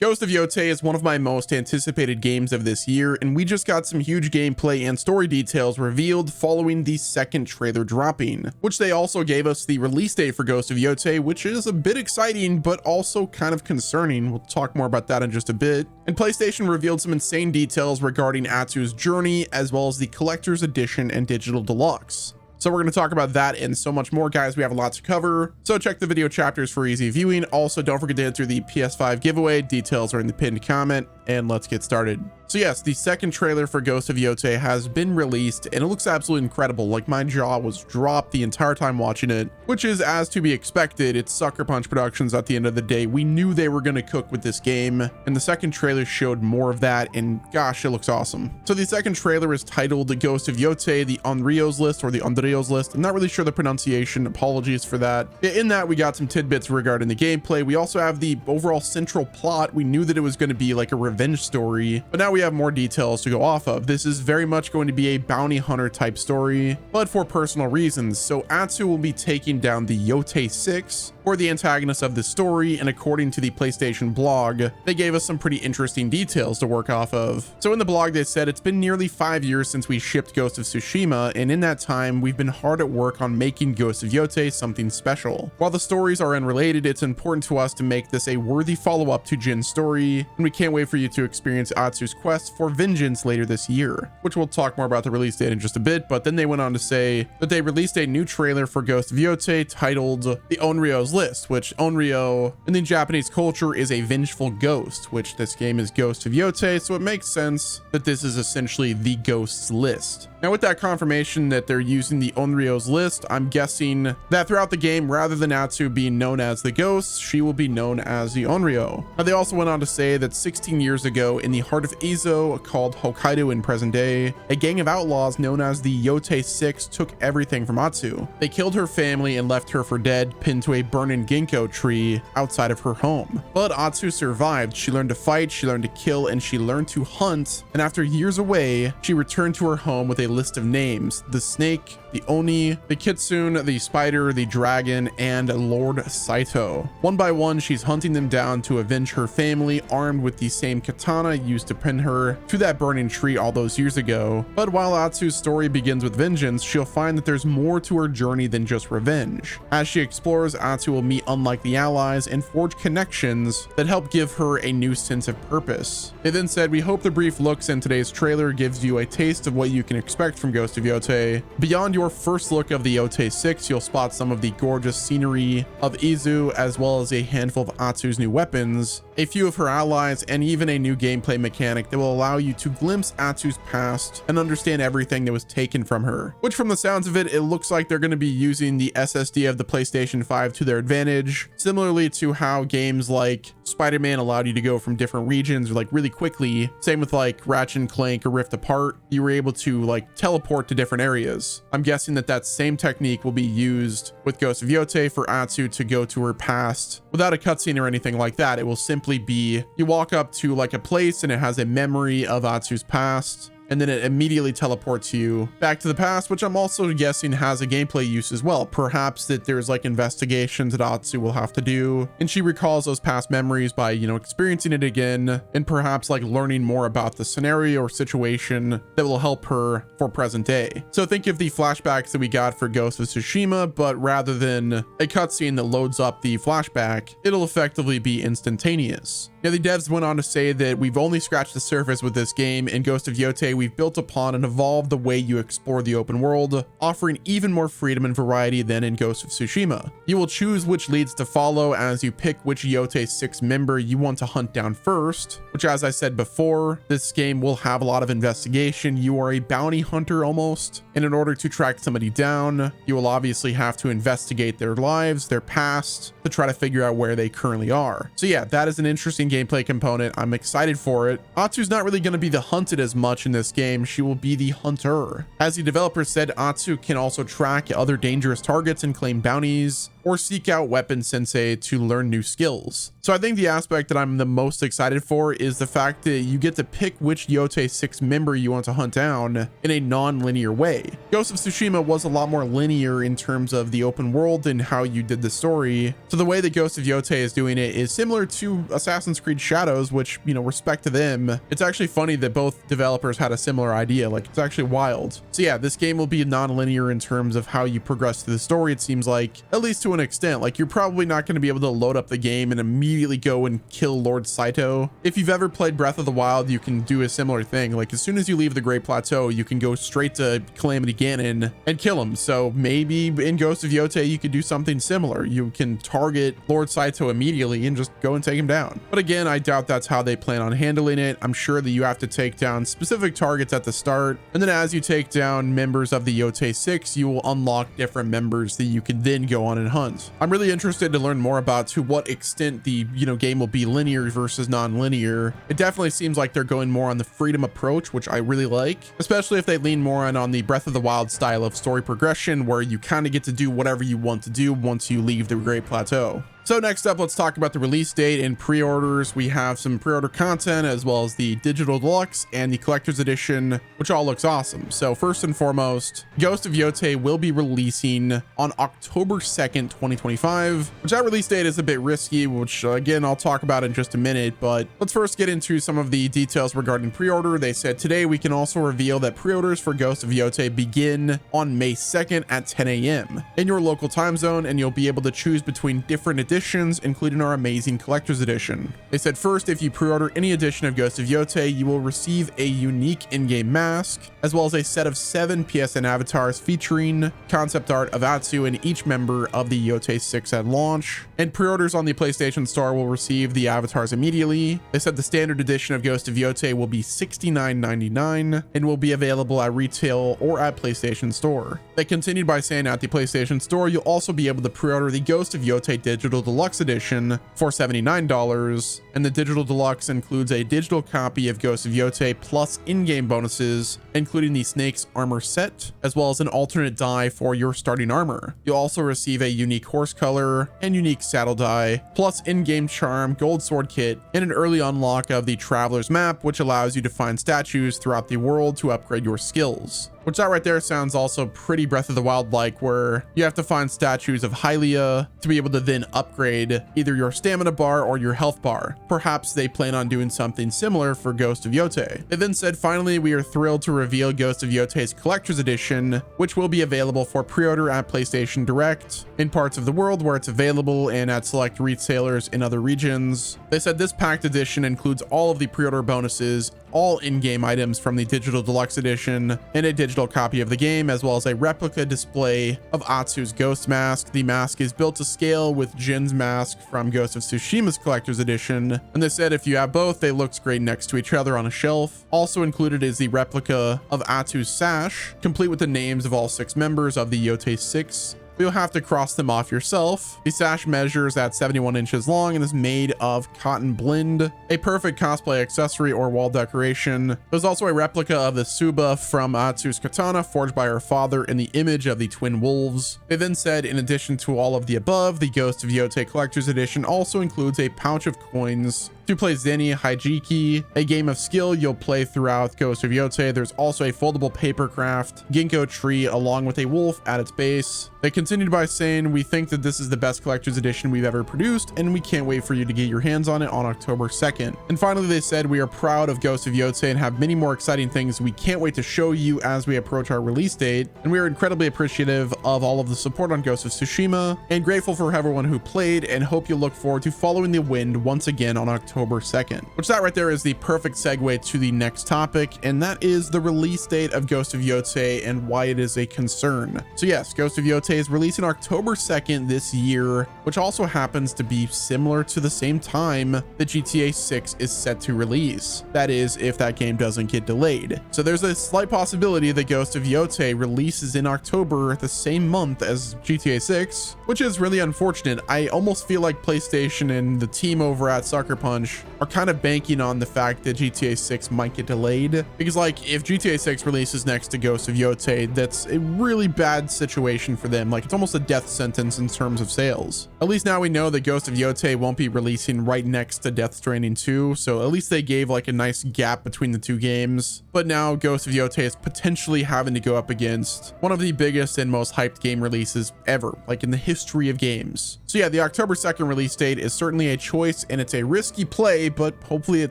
Ghost of Yotei is one of my most anticipated games of this year, and we just got some huge gameplay and story details revealed following the second trailer dropping, which they also gave us the release date for Ghost of Yotei, which is a bit exciting, but also kind of concerning. We'll talk more about that in just a bit. And PlayStation revealed some insane details regarding Atsu's journey, as well as the collector's edition and digital deluxe. So we're going to talk about that and so much more, guys. We have a lot to cover, so check the video chapters for easy viewing. Also, don't forget to enter the PS5 giveaway. Details are in the pinned comment, and let's get started. So yes, the second trailer for Ghost of Yotei has been released, and it looks absolutely incredible. Like, my jaw was dropped the entire time watching it, which is as to be expected. It's Sucker Punch Productions at the end of the day. We knew they were going to cook with this game, and the second trailer showed more of that, and gosh, it looks awesome. So the second trailer is titled Ghost of Yotei, the Onryo's List, or the Onryo's List. I'm not really sure the pronunciation. Apologies for that. In that, we got some tidbits regarding the gameplay. We also have the overall central plot. We knew that it was going to be like a revenge story, but now we have more details to go off of. This is very much going to be a bounty hunter type story, but for personal reasons. So Atsu will be taking down the Yotei 6 for the antagonist of the story, and according to the PlayStation blog, they gave us some pretty interesting details to work off of. So in the blog, they said it's been nearly 5 years since we shipped Ghost of Tsushima, and in that time, we've been hard at work on making Ghost of Yotei something special. While the stories are unrelated, it's important to us to make this a worthy follow-up to Jin's story, and we can't wait for you to experience Atsu's quest for vengeance later this year, which we'll talk more about the release date in just a bit. But then they went on to say that they released a new trailer for Ghost of Yotei titled The Onryo's List, which Onryo in the Japanese culture is a vengeful ghost, which this game is Ghost of Yotei, so it makes sense that this is essentially the ghost's list. Now, with that confirmation that they're using the Onryo's List, I'm guessing that throughout the game, rather than Atsu being known as the ghost, she will be known as the Onryo. Now, they also went on to say that 16 years ago, in the heart of Izo, called Hokkaido in present day, a gang of outlaws known as the Yotei 6 took everything from Atsu. They killed her family and left her for dead, pinned to a burning ginkgo tree outside of her home. But Atsu survived. She learned to fight, she learned to kill, and she learned to hunt. And after years away, she returned to her home with a list of names: the snake, the Oni, the Kitsune, the spider, the dragon, and Lord Saito. One by one, she's hunting them down to avenge her family, armed with the same katana used to pin her to that burning tree all those years ago. But while Atsu's story begins with vengeance, she'll find that there's more to her journey than just revenge. As she explores, Atsu will meet unlikely allies and forge connections that help give her a new sense of purpose. They then said, "We hope the brief looks in today's trailer gives you a taste of what you can expect from Ghost of Yotei. Beyond your first look of the Yotei 6, you'll spot some of the gorgeous scenery of Izu, as well as a handful of Atsu's new weapons, a few of her allies, and even a new gameplay mechanic that will allow you to glimpse Atsu's past and understand everything that was taken from her." Which, from the sounds of it, it looks like they're going to be using the SSD of the PlayStation 5 to their advantage, similarly to how games like Spider-Man allowed you to go from different regions like really quickly. Same with like Ratchet and Clank or Rift Apart, you were able to like teleport to different areas. I'm guessing that same technique will be used with Ghost of Yotei for Atsu to go to her past without a cutscene or anything like that. It will simply be, you walk up to like a place and it has a memory of Atsu's past, and then it immediately teleports you back to the past, which I'm also guessing has a gameplay use as well. Perhaps that there's like investigations that Atsu will have to do, and she recalls those past memories by, you know, experiencing it again, and perhaps like learning more about the scenario or situation that will help her for present day. So think of the flashbacks that we got for Ghost of Tsushima, but rather than a cutscene that loads up the flashback, it'll effectively be instantaneous. Now, the devs went on to say that we've only scratched the surface with this game. In Ghost of Yotei, we've built upon and evolved the way you explore the open world, offering even more freedom and variety than in Ghost of Tsushima. You will choose which leads to follow as you pick which Yotei 6 member you want to hunt down first, which, as I said before, this game will have a lot of investigation. You are a bounty hunter almost, and in order to track somebody down, you will obviously have to investigate their lives, their past, to try to figure out where they currently are. So yeah, that is an interesting gameplay component. I'm excited for it. Atsu's not really going to be the hunted as much in this game. She will be the hunter. As the developer said, Atsu can also track other dangerous targets and claim bounties, or seek out Weapon Sensei to learn new skills. So I think the aspect that I'm the most excited for is the fact that you get to pick which Yotei 6 member you want to hunt down in a non-linear way. Ghost of Tsushima was a lot more linear in terms of the open world and how you did the story. So the way that Ghost of Yotei is doing it is similar to Assassin's Creed Shadows, which, you know, respect to them. It's actually funny that both developers had a similar idea. Like, it's actually wild. So yeah, this game will be non-linear in terms of how you progress through the story, it seems like, at least to an extent. Like, you're probably not going to be able to load up the game and immediately go and kill Lord Saito. If you've ever played Breath of the Wild, you can do a similar thing. Like, as soon as you leave the Great Plateau, you can go straight to Calamity Ganon and kill him. So maybe in Ghost of Yotei, you could do something similar. You can target Lord Saito immediately and just go and take him down. But again, I doubt that's how they plan on handling it. I'm sure that you have to take down specific targets at the start, and then as you take down members of the Yotei 6, you will unlock different members that you can then go on and hunt. I'm really interested to learn more about to what extent the, you know, game will be linear versus non-linear. It definitely seems like they're going more on the freedom approach, which I really like, especially if they lean more on the Breath of the Wild style of story progression, where you kind of get to do whatever you want to do once you leave the Great Plateau. So next up, let's talk about the release date and pre-orders. We have some pre-order content as well as the digital deluxe and the collector's edition, which all looks awesome. So first and foremost, Ghost of Yotei will be releasing on October 2nd, 2025, which that release date is a bit risky, which again, I'll talk about in just a minute, but let's first get into some of the details regarding pre-order. They said today we can also reveal that pre-orders for Ghost of Yotei begin on May 2nd at 10 a.m. in your local time zone, and you'll be able to choose between different editions, including our amazing collector's edition. They said first, if you pre-order any edition of Ghost of Yotei, you will receive a unique in-game mask, as well as a set of 7 PSN avatars featuring concept art of Atsu and each member of the Yotei 6 at launch. And pre-orders on the PlayStation Store will receive the avatars immediately. They said the standard edition of Ghost of Yotei will be $69.99 and will be available at retail or at PlayStation Store. They continued by saying at the PlayStation Store, you'll also be able to pre-order the Ghost of Yotei Digital Deluxe Edition for $79, and the Digital Deluxe includes a digital copy of Ghost of Yotei plus in-game bonuses, including the Snake's armor set, as well as an alternate die for your starting armor. You'll also receive a unique horse color and unique saddle die, plus in-game charm, gold sword kit, and an early unlock of the Traveler's Map, which allows you to find statues throughout the world to upgrade your skills. Which that right there sounds also pretty Breath of the Wild like, where you have to find statues of Hylia to be able to then upgrade either your stamina bar or your health bar. Perhaps they plan on doing something similar for Ghost of Yotei. They then said, finally, we are thrilled to reveal Ghost of Yotei's Collector's Edition, which will be available for pre-order at PlayStation Direct in parts of the world where it's available and at select retailers in other regions. They said this packed edition includes all of the pre-order bonuses, all in-game items from the Digital Deluxe Edition, and a digital copy of the game, as well as a replica display of Atsu's ghost mask. The mask is built to scale with Jin's mask from Ghost of Tsushima's Collector's Edition, and they said if you have both, they look great next to each other on a shelf. Also included is the replica of Atsu's sash, complete with the names of all 6 members of the Yotei 6. You'll have to cross them off yourself. The sash measures at 71 inches long and is made of cotton blend, a perfect cosplay accessory or wall decoration. There's also a replica of the Tsuba from Atsu's katana, forged by her father in the image of the twin wolves. They then said, in addition to all of the above, the Ghost of Yotei Collector's Edition also includes a pouch of coins to play Zeni Hijiki, a game of skill you'll play throughout Ghost of Yotei. There's also a foldable papercraft ginkgo tree along with a wolf at its base. They continued by saying, we think that this is the best collector's edition we've ever produced, and we can't wait for you to get your hands on it on October 2nd. And finally, they said, we are proud of Ghost of Yotei and have many more exciting things we can't wait to show you as we approach our release date. And we are incredibly appreciative of all of the support on Ghost of Tsushima and grateful for everyone who played, and hope you look forward to following the wind once again on October 2nd. Which that right there is the perfect segue to the next topic, and that is the release date of Ghost of Yotei and why it is a concern. So yes, Ghost of Yotei is releasing October 2nd this year, which also happens to be similar to the same time that GTA 6 is set to release. That is, if that game doesn't get delayed. So there's a slight possibility that Ghost of Yotei releases in October, the same month as GTA 6, which is really unfortunate. I almost feel like PlayStation and the team over at Sucker Punch bunch are kind of banking on the fact that GTA 6 might get delayed, because like if GTA 6 releases next to Ghost of Yotei, that's a really bad situation for them. Like it's almost a death sentence in terms of sales. At least now we know that Ghost of Yotei won't be releasing right next to Death Stranding 2, so at least they gave like a nice gap between the two games. But now Ghost of Yotei is potentially having to go up against one of the biggest and most hyped game releases ever, like in the history of games. So yeah, the October 2nd release date is certainly a choice, and it's a risky play, but hopefully it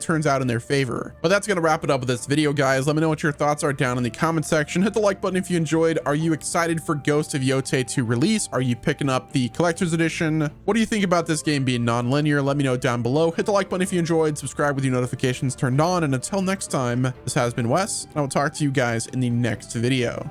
turns out in their favor. But that's gonna wrap it up with this video, guys. Let me know what your thoughts are down in the comment section. Hit the like button if you enjoyed. Are you excited for Ghost of Yotei to release? Are you picking up the collector's edition? What do you think about this game being non-linear? Let me know down below. Hit the like button if you enjoyed, subscribe with your notifications turned on, and until next time, this has been Wes, and I will talk to you guys in the next video.